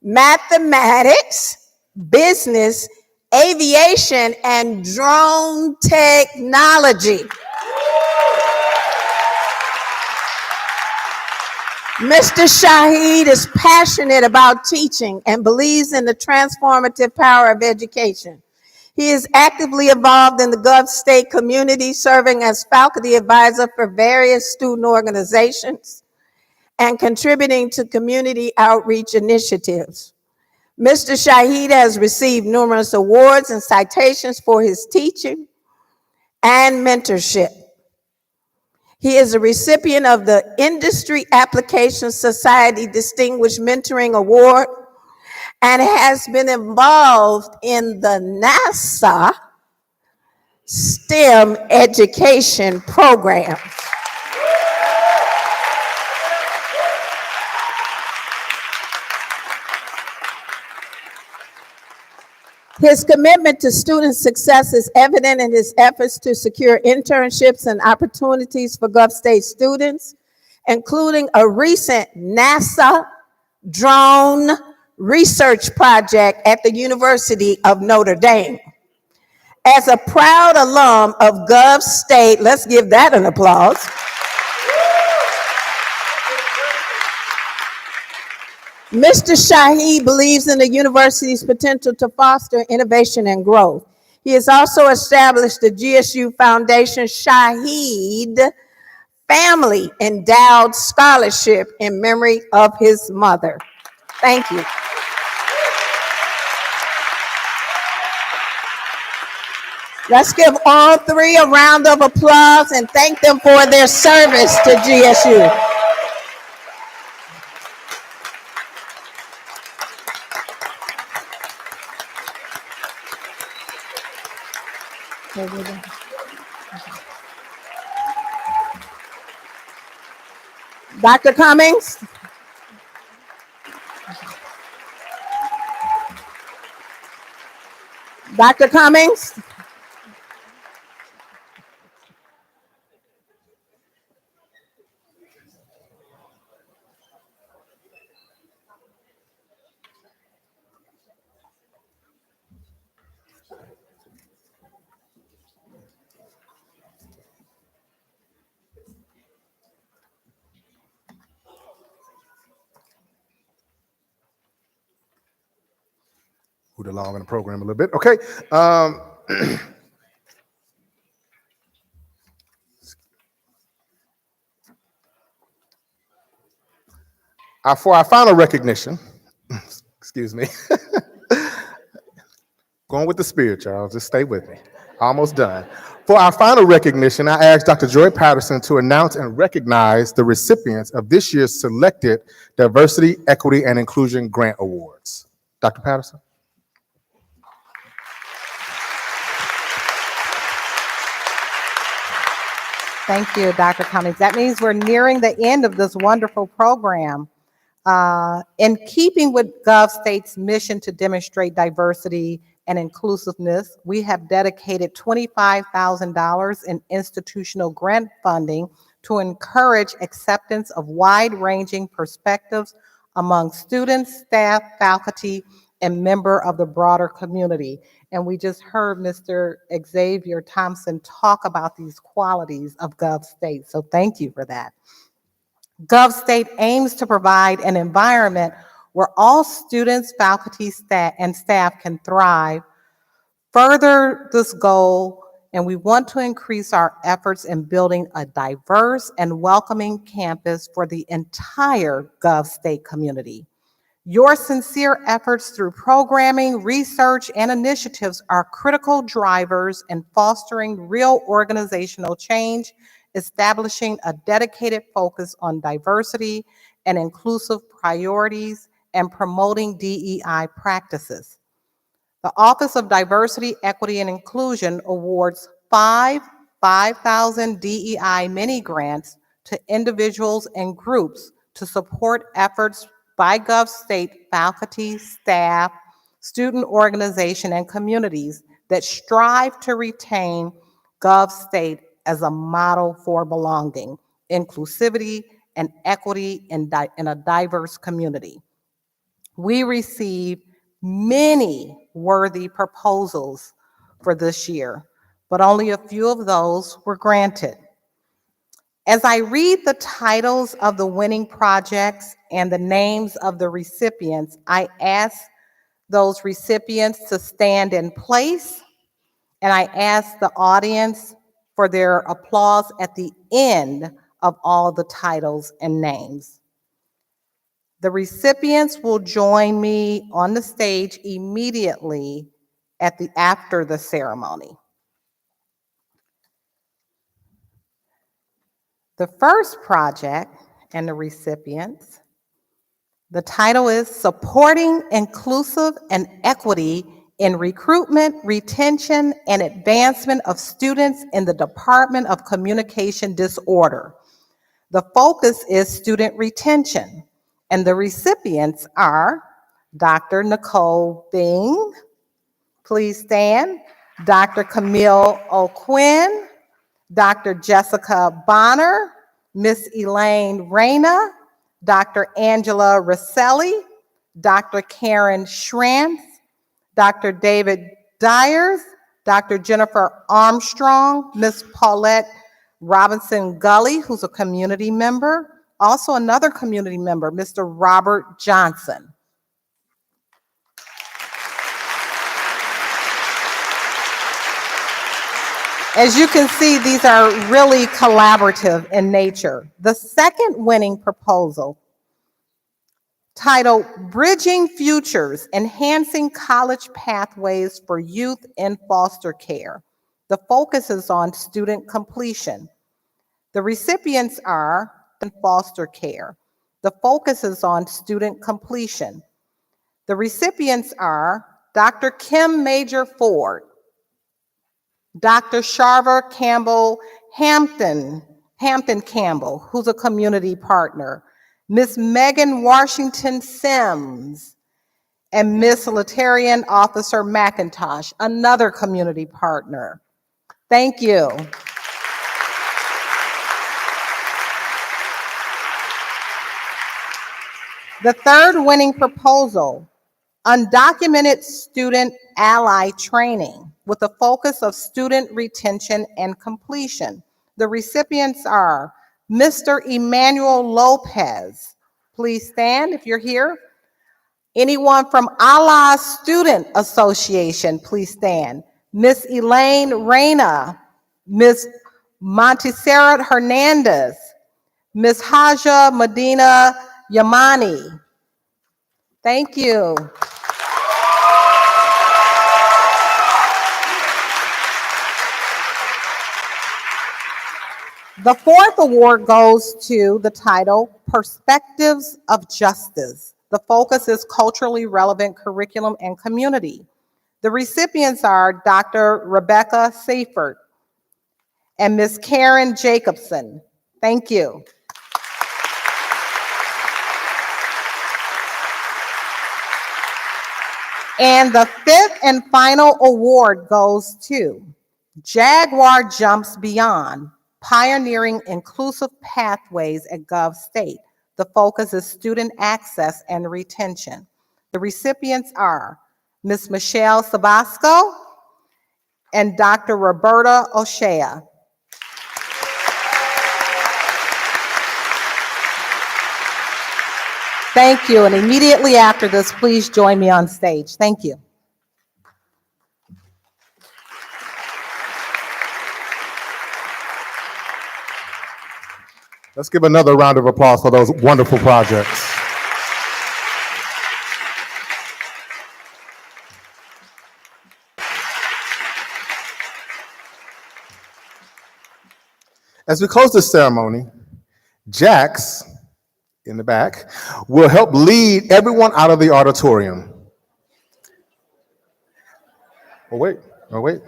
mathematics, business, aviation, and drone technology. Mr. Shahid is passionate about teaching and believes in the transformative power of education. He is actively involved in the Gulf State community, serving as faculty advisor for various student organizations and contributing to community outreach initiatives. Mr. Shahid has received numerous awards and citations for his teaching and mentorship. He is a recipient of the Industry Application Society Distinguished Mentoring Award and has been involved in the NASA STEM education programs. His commitment to student success is evident in his efforts to secure internships and opportunities for Gulf State students, including a recent NASA drone research project at the University of Notre Dame. As a proud alum of Gulf State, let's give that an applause. Mr. Shaheed believes in the university's potential to foster innovation and growth. He has also established the GSU Foundation Shaheed Family Endowed Scholarship in memory of his mother. Thank you. Let's give all three a round of applause and thank them for their service to GSU. Dr. Cummings? Dr. Cummings? Moved along in the program a little bit. Okay. For our final recognition, excuse me, going with the spirit, y'all. Just stay with me. Almost done. For our final recognition, I asked Dr. Joy Patterson to announce and recognize the recipients of this year's selected Diversity, Equity, and Inclusion Grant Awards. Dr. Patterson? Thank you, Dr. Cummings. That means we're nearing the end of this wonderful program. In keeping with Gov State's mission to demonstrate diversity and inclusiveness, we have dedicated $25,000 in institutional grant funding to encourage acceptance of wide-ranging perspectives among students, staff, faculty, and member of the broader community. And we just heard Mr. Xavier Thompson talk about these qualities of Gov State, so thank you for that. Gov State aims to provide an environment where all students, faculty, and staff can thrive. Further this goal, and we want to increase our efforts in building a diverse and welcoming campus for the entire Gov State community. Your sincere efforts through programming, research, and initiatives are critical drivers in fostering real organizational change, establishing a dedicated focus on diversity and inclusive priorities, and promoting DEI practices. The Office of Diversity, Equity, and Inclusion awards 5,000 DEI mini grants to individuals and groups to support efforts by Gov State faculty, staff, student organization, and communities that strive to retain Gov State as a model for belonging, inclusivity, and equity in a diverse community. We received many worthy proposals for this year, but only a few of those were granted. As I read the titles of the winning projects and the names of the recipients, I ask those recipients to stand in place, and I ask the audience for their applause at the end of all the titles and names. The recipients will join me on the stage immediately after the ceremony. The first project and the recipients, the title is Supporting Inclusive and Equity in Recruitment, Retention, and Advancement of Students in the Department of Communication Disorder. The focus is student retention, and the recipients are Dr. Nicole Bing. Please stand. Dr. Camille O'Quinn, Dr. Jessica Bonner, Miss Elaine Reyna, Dr. Angela Rosselli, Dr. Karen Schrantz, Dr. David Dyers, Dr. Jennifer Armstrong, Miss Paulette Robinson Gully, who's a community member. Also another community member, Mr. Robert Johnson. As you can see, these are really collaborative in nature. The second winning proposal, titled Bridging Futures, Enhancing College Pathways for Youth in Foster Care. The focus is on student completion. The recipients are in foster care. The focus is on student completion. The recipients are Dr. Kim Major Ford, Dr. Sharva Campbell Hampton Campbell, who's a community partner, Miss Megan Washington Sims, and Miss Latarian Officer McIntosh, another community partner. Thank you. The third winning proposal, undocumented student ally training with a focus of student retention and completion. The recipients are Mr. Emmanuel Lopez. Please stand if you're here. Anyone from Allah Student Association, please stand. Miss Elaine Reyna, Miss Montserrat Hernandez, Miss Haja Medina Yamani. Thank you. The fourth award goes to the title, Perspectives of Justice. The focus is culturally relevant curriculum and community. The recipients are Dr. Rebecca Seifert and Miss Karen Jacobson. Thank you. And the fifth and final award goes to Jaguar Jumps Beyond, Pioneering Inclusive Pathways at Gov State. The focus is student access and retention. The recipients are Ms. Michelle Sabasco and Dr. Roberta O'Shea. Thank you, and immediately after this, please join me on stage. Thank you. Let's give another round of applause for those wonderful projects. As we close this ceremony, Jax, in the back, will help lead everyone out of the auditorium. Oh, wait. Okay.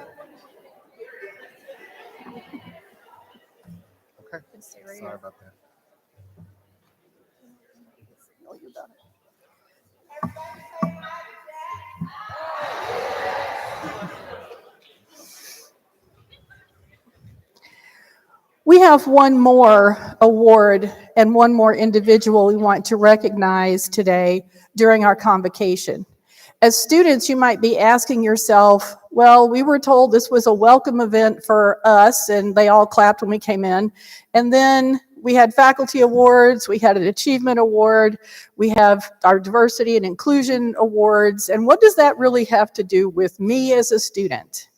Sorry about that. We have one more award and one more individual we want to recognize today during our convocation. As students, you might be asking yourself, well, we were told this was a welcome event for us, and they all clapped when we came in. And then we had faculty awards, we had an achievement award, we have our diversity and inclusion awards. And what does that really have to do with me as a student?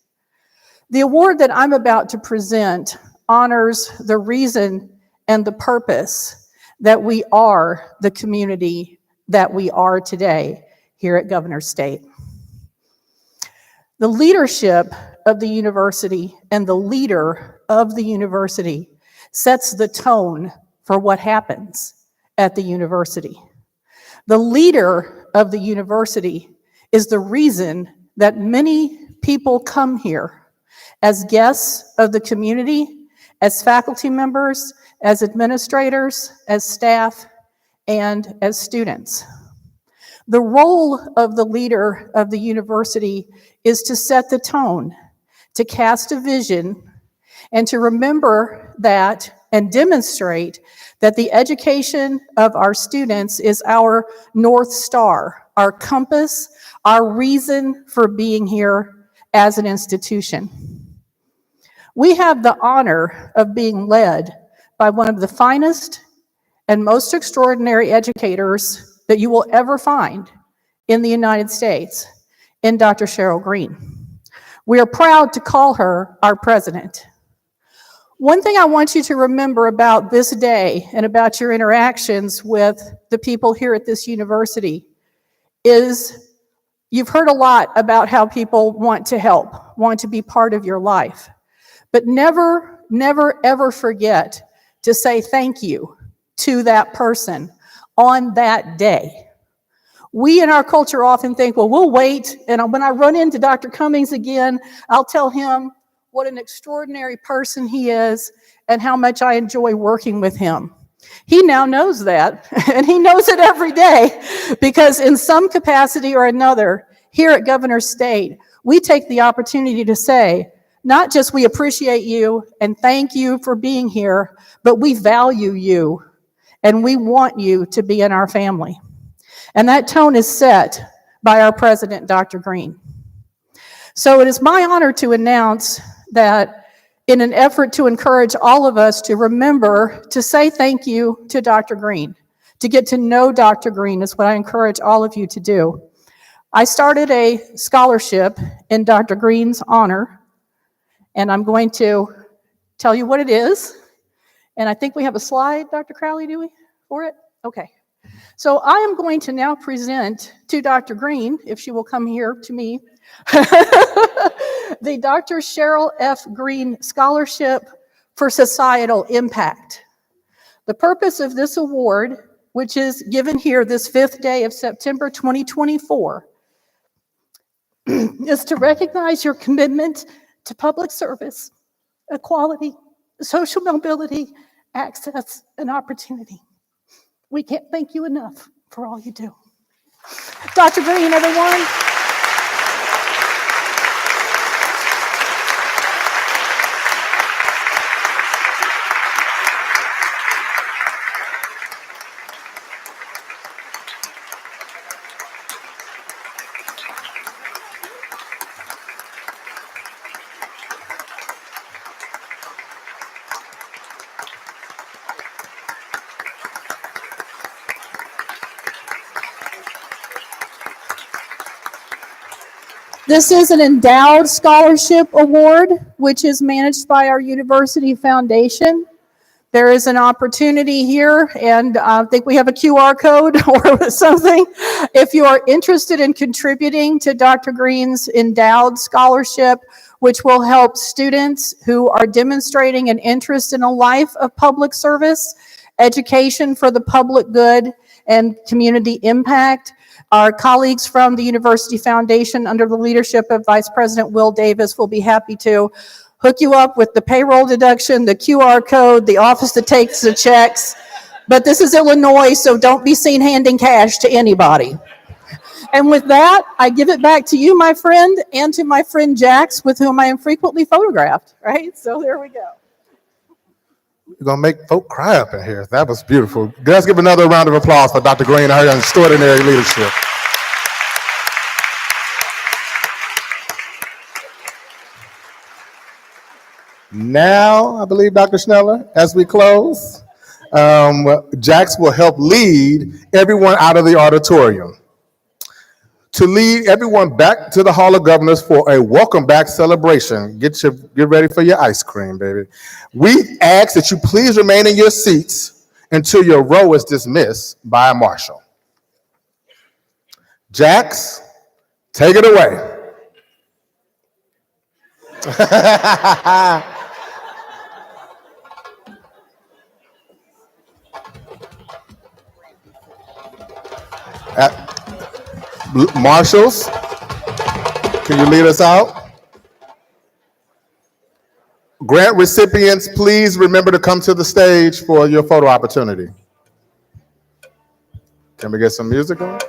The award that I'm about to present honors the reason and the purpose that we are the community that we are today here at Governor State. The leadership of the university and the leader of the university sets the tone for what happens at the university. The leader of the university is the reason that many people come here as guests of the community, as faculty members, as administrators, as staff, and as students. The role of the leader of the university is to set the tone, to cast a vision, and to remember that and demonstrate that the education of our students is our North Star, our compass, our reason for being here as an institution. We have the honor of being led by one of the finest and most extraordinary educators that you will ever find in the United States, in Dr. Cheryl Green. We are proud to call her our president. One thing I want you to remember about this day and about your interactions with the people here at this university is you've heard a lot about how people want to help, want to be part of your life. But never, never, ever forget to say thank you to that person on that day. We in our culture often think, well, we'll wait, and when I run into Dr. Cummings again, I'll tell him what an extraordinary person he is and how much I enjoy working with him. He now knows that, and he knows it every day, because in some capacity or another, here at Governor State, we take the opportunity to say, not just we appreciate you and thank you for being here, but we value you, and we want you to be in our family. And that tone is set by our president, Dr. Green. So it is my honor to announce that in an effort to encourage all of us to remember to say thank you to Dr. Green, to get to know Dr. Green is what I encourage all of you to do. I started a scholarship in Dr. Green's honor, and I'm going to tell you what it is. And I think we have a slide, Dr. Crowley, do we, for it? Okay. So I am going to now present to Dr. Green, if she will come here to me, the Dr. Cheryl F. Green Scholarship for Societal Impact. The purpose of this award, which is given here this 5th day of September 2024, is to recognize your commitment to public service, equality, social mobility, access, and opportunity. We can't thank you enough for all you do. Dr. Green, everyone. This is an endowed scholarship award, which is managed by our university foundation. There is an opportunity here, and I think we have a QR code or something. If you are interested in contributing to Dr. Green's endowed scholarship, which will help students who are demonstrating an interest in a life of public service, education for the public good, and community impact, our colleagues from the University Foundation under the leadership of Vice President Will Davis will be happy to hook you up with the payroll deduction, the QR code, the office that takes the checks. But this is Illinois, so don't be seen handing cash to anybody. And with that, I give it back to you, my friend, and to my friend Jax, with whom I am frequently photographed, right? So there we go. You're going to make folk cry up in here. That was beautiful. Let's give another round of applause for Dr. Green and her extraordinary leadership. Now, I believe, Dr. Schneller, as we close, Jax will help lead everyone out of the auditorium to lead everyone back to the Hall of Governors for a welcome back celebration. Get ready for your ice cream, baby. We ask that you please remain in your seats until your row is dismissed by a marshal. Jax, take it away. Marshals, can you lead us out? Grant recipients, please remember to come to the stage for your photo opportunity. Can we get some music on?